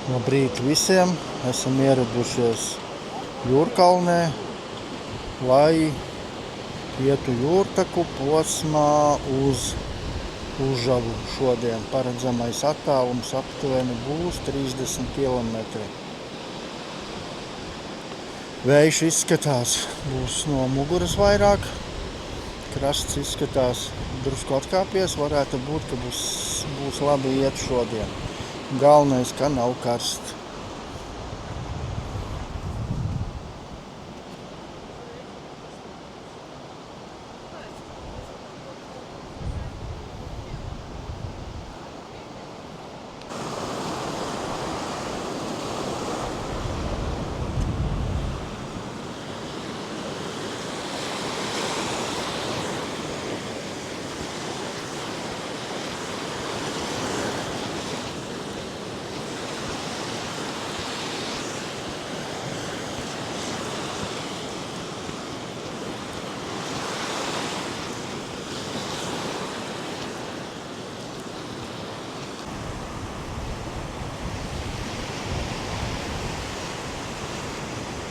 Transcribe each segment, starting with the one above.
Labrīt visiem! Esam ieradušies Jūrkalnē, lai ietu jūrtaku posmā uz Užavu šodien. Paredzamais attālums aptuveni būs 30 km. Vējš izskatās, būs no muguras vairāk. Krasts izskatās drusku atkāpies, varētu būt, ka būs labi iet šodien. Galvenais, ka nav karsts.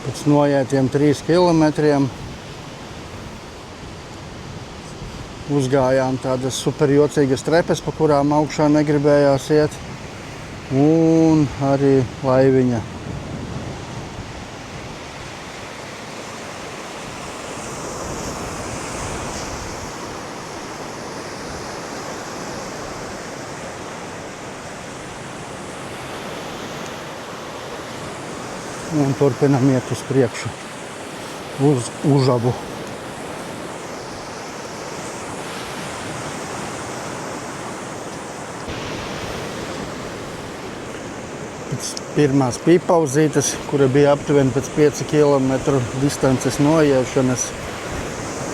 Pēc noietiem 3 kilometriem uzgājām tādas superjocīgas trepes, pa kurām augšā negribējās iet, un arī laiviņa. Un turpinam iet uz priekšu, uz Užavu. Pēc pirmās pīpauzītes, kura bija aptuveni pēc 5 km distances noiešanas,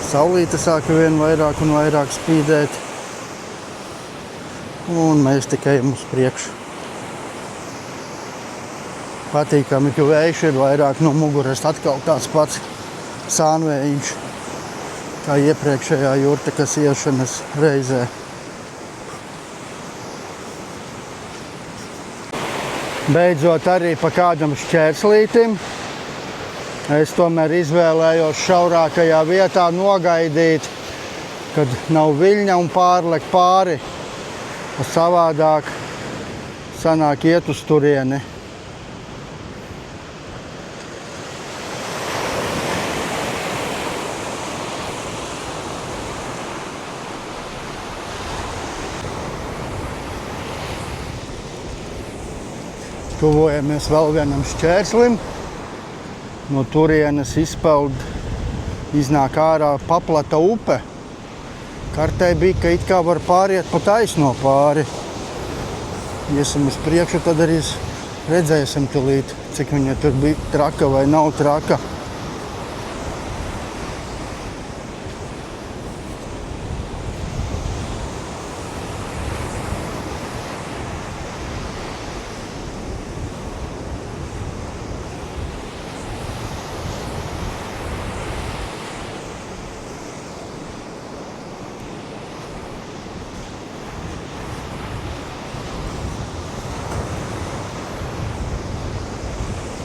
saulīte sāka vien vairāk un vairāk spīdēt, un mēs tikai ejam uz priekšu. Patīkami, ka vējš ir vairāk no muguras, atkal tāds pats sānvējiņš, kā iepriekšējā jūrtakas iešanas reizē. Beidzot arī pa kādam šķērslītim. Es tomēr izvēlējos šaurākajā vietā nogaidīt, kad nav viļņa un pārlekt pāri. Savādāk sanāk iet uz turieni. Tuvojamies vēl vienam šķērslim. No turienes iznāk ārā paplata upe. Kartē bija, ka it kā var pāriet pa taisno pāri. Iesim uz priekšu, tad arī redzēsim tulīt, cik viņa tur bija traka vai nav traka.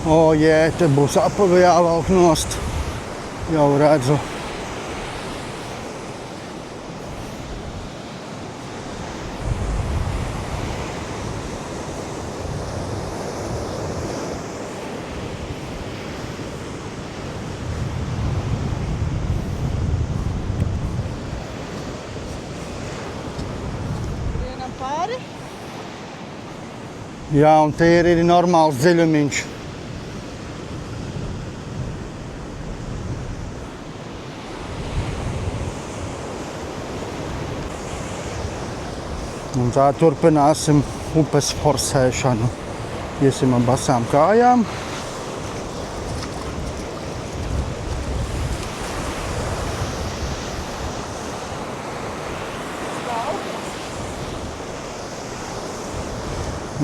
O, jē, te būs apavi jāvelk nost. Jau redzu. Vienam pāri? Jā, un tie ir normāls dziļumiņš. Un tā turpināsim upes forsēšanu. Iesim ar basām kājām.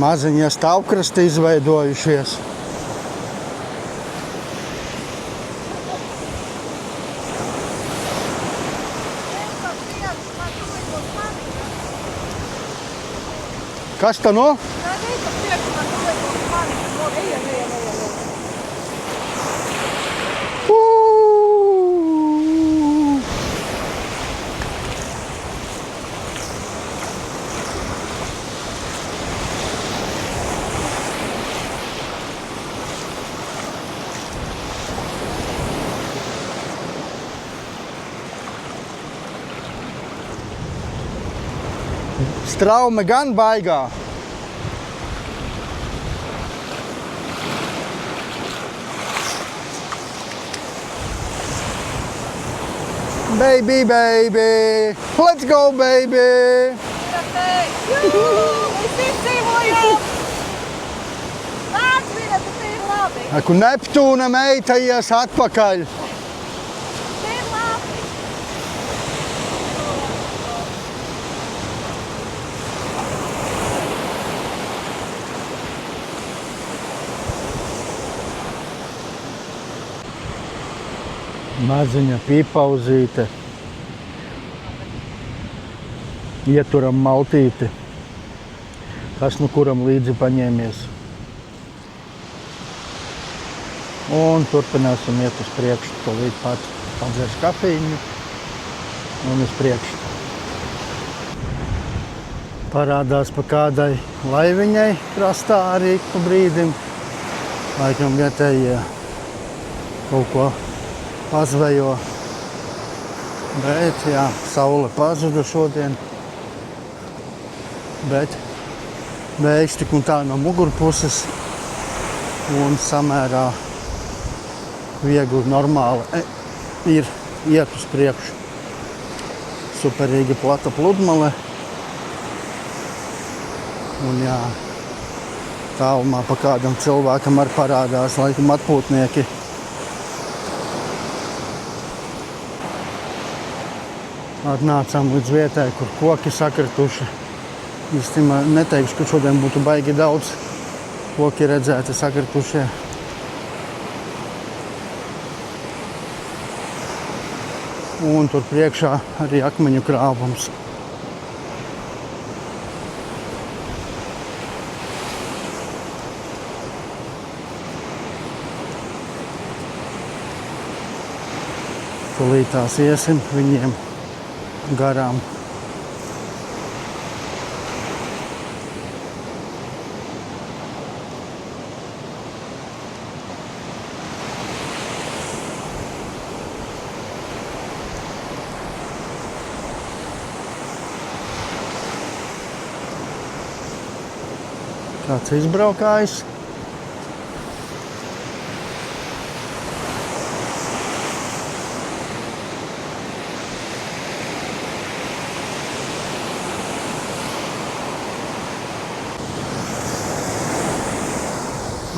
Maziņie stāvkrasti izveidojušies. Kas tā no? Tā Straume gan baigā. Baby, baby, let's go, baby! Jū, visi dzīvojam! Nāc, vīra, tas ir labi! Aku Neptūna meita ies atpakaļ. Tas ir labi! Maziņa pīpauzīte. Ieturam maltīti. Kas nu kuram līdzi paņēmies. Un turpināsim iet uz priekšu. Tolīt pats padzers kafīņu un uz priekšu. Parādās pa kādai laiviņai krastā arī pa brīdim. Laikam vietējie kaut ko pazvejo. Bet, jā, saule pazuda šodien. Bet vējš tik un tā no mugurpuses un samērā viegli, normāli ir iet uz priekšu. Superīgi plata pludmale. Un jā, tālumā pa kādam cilvēkam arī parādās laikam atpūtnieki. Atnācām līdz vietai, kur koki sakrituši. Īstenībā neteikšu, ka šodien būtu baigi daudz koki redzēti sakritušie. Un tur priekšā arī akmeņu krāvums. Tūlītās iesim viņiem garām. Kāds izbraukājs.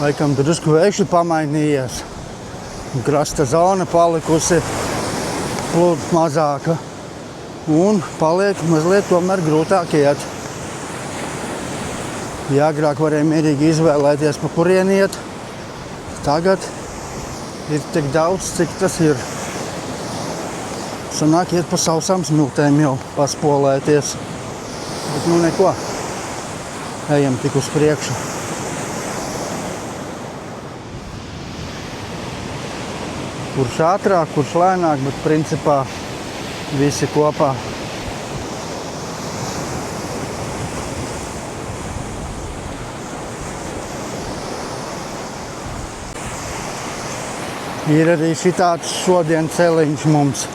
Laikam drusku vējš ir pamainījies. Krasta zona palikusi mazāka. Un paliek mazliet tomēr grūtāk iet. Ja agrāk varēja mierīgi izvēlēties, pa kurien iet, tagad ir tik daudz, cik tas ir. Sanāk iet pa sausām smiltēm jau paspolēties. Bet nu neko, ejam tik uz priekšu. Kurš ātrāk, kurš lēnāk, bet principā visi kopā. Ir arī šitāds šodien celiņš mums.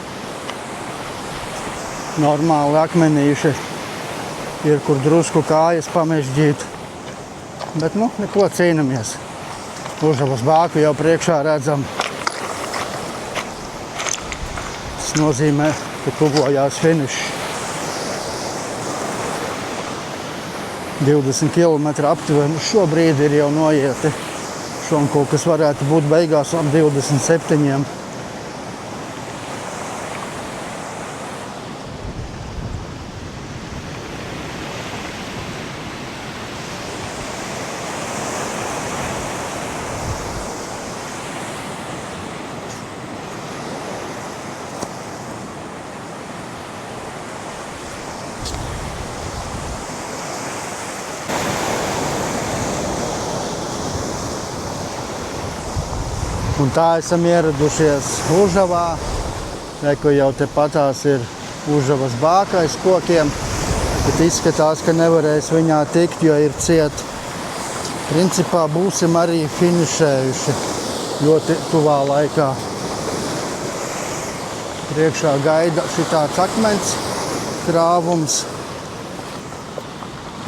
Normāli akmenīši. Ir kur drusku kājas pamežģīt. Bet nu, neko cīnamies. Užavas bāku jau priekšā redzam. Tas nozīmē, ka tuvojās finišs. 20 km aptuveni šobrīd ir jau noieti. Un kaut kas varētu būt beigās ap 27. Un tā esam ieradušies Užavā. Eko jau te patās ir Užavas bākais kokiem, bet izskatās, ka nevarēs viņā tikt, jo ir ciet. Principā būsim arī finišējuši ļoti tuvā laikā. Priekšā gaida šitāds akmens krāvums.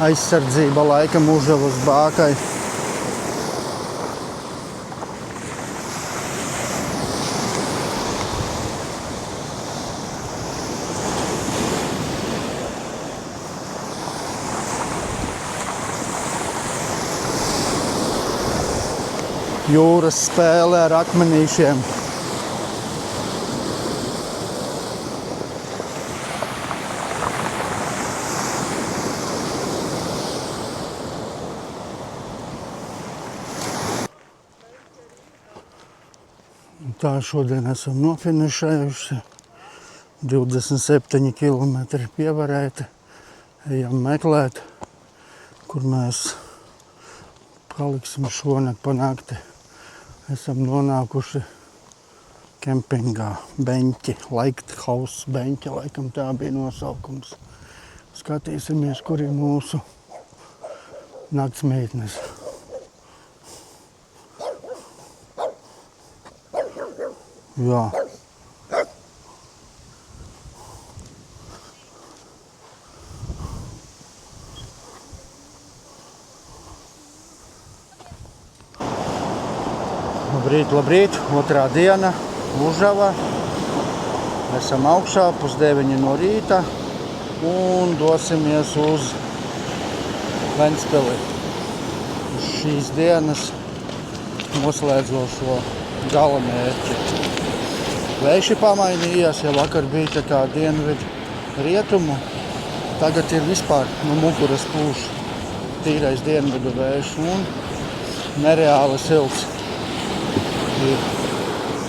aizsardzība laika Mužavas bākai. Jūras spēle ar akmenīšiem. Tā šodien esam nofinišējuši. 27 kilometri pievarēti. Ejam meklēt, kur mēs paliksim šonakt pa nakti. Esam nonākuši kempingā. Beņķi, Lighthouse beņķi, laikam tā bija nosaukums. Skatīsimies, kur ir mūsu naktsmītnes. Jā. Labrīt, labrīt. Otrā diena, Mužava. Esam augšā, 8:30 no rīta un dosimies uz Ventspili. Uz šīs dienas noslēdzošo galamērķi. Vējš ir pamainījies, ja vakar bija tā kā dienvidu rietumu, tagad ir vispār no muguras pūš tīrais dienvidu vējš un nereāli silts ir.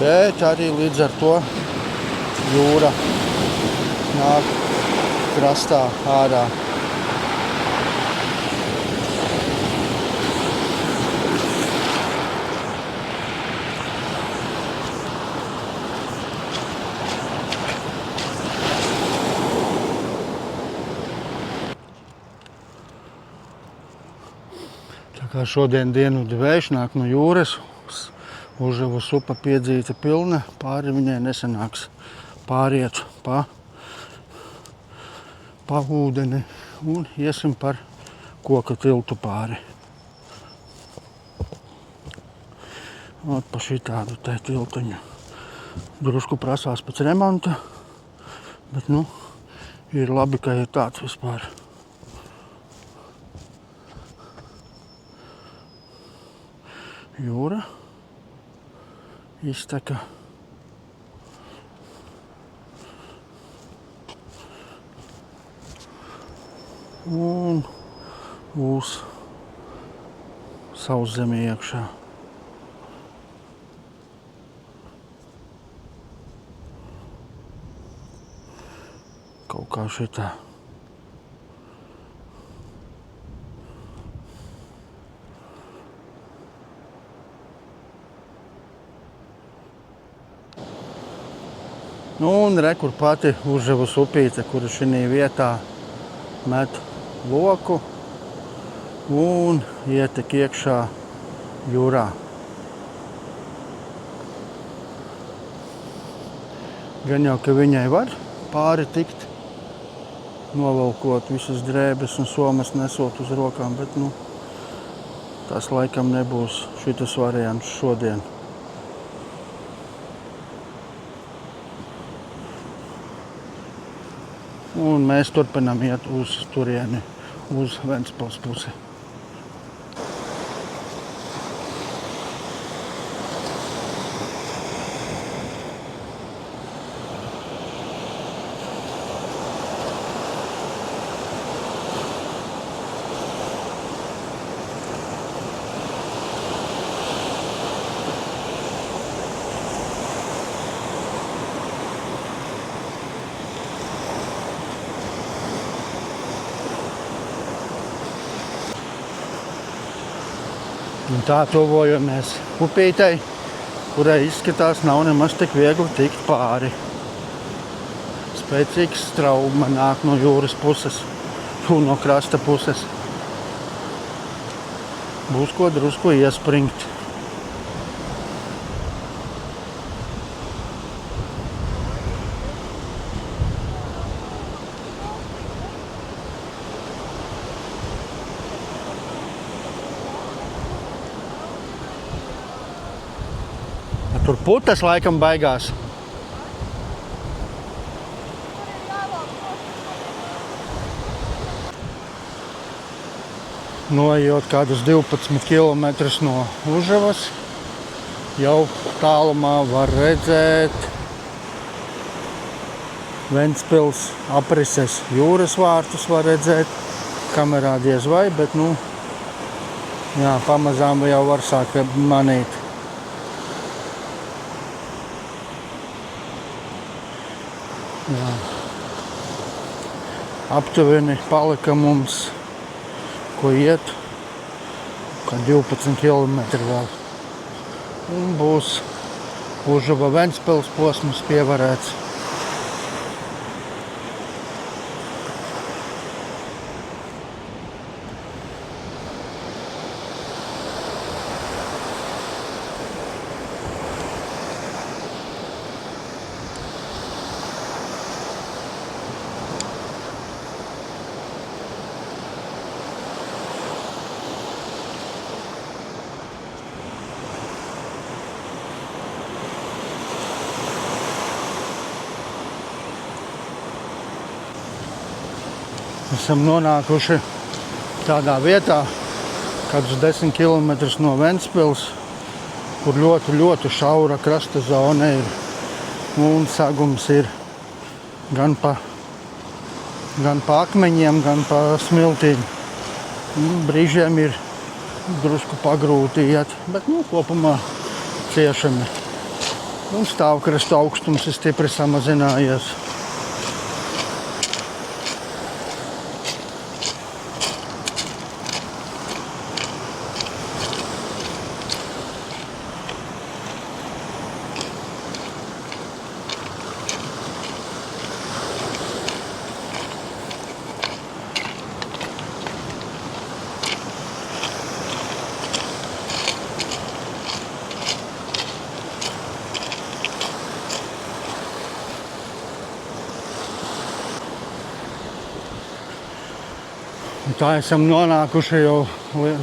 Bet arī līdz ar to jūra nāk krastā ārā. Kā šodien dienvidu vējš nāk no jūras, Mužavas upe piedzīta pilna, pāri viņai nesanāks pāriet pa ūdeni un iesim par koka tiltu pāri. Ot pa šitādu te tiltuņu. Drusku prasās pēc remonta, bet ir labi, ka ir tāds vispār. Jūra izteka un uz sauszemi iekšā. Kaut kā šitā. Un re, kur pati Mužavas upīte, kur šinī vietā met loku un ietek iekšā jūrā. Gan jau, ka viņai var pāri tikt, novelkot visas drēbes un somas nesot uz rokām, bet tas laikam nebūs šitas variants šodien. Un mēs turpinām iet uz turieni, uz Ventspils pusi. Un tā tuvojamies upītei, kurai izskatās nav nemaz tik viegli tikt pāri. Spēcīgs strauma nāk no jūras puses un no krasta puses. Būs ko drusku iespringt. Tur putas laikam baigās. Noejot kādus 12 km no Užavas, jau tālumā var redzēt Ventspils aprises jūras vārtus var redzēt. Kamerā diez vai, bet jā, pamazām jau var sākt manīt. Jā. Aptuveni palika mums, ko iet, kā 12 km vēl. Un būs Užava Ventspils posms pievarēts. Esam nonākuši tādā vietā, kādus 10 km no Ventspils, kur ļoti šaura krasta zona ir. Un sagums ir gan pa akmeņiem, gan pa smiltīm. Brīžiem ir drusku pagrūti iet, bet kopumā ciešami. Un stāvkrasta augstums ir stipri samazinājies. Tā esam nonākuši jau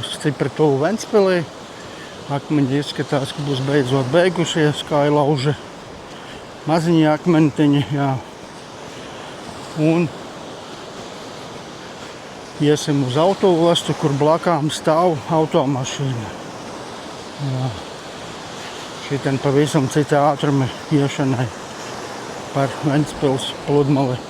stipri tuvu Ventspilī. Akmeņi izskatās, ka būs beidzot beigušies, kā ir lauži. Maziņi akmentiņi, jā. Un iesim uz autoostu, kur blakām stāv automašīna. Jā. Šitien pavisam cita ātrumi iešanai par Ventspils pludmali.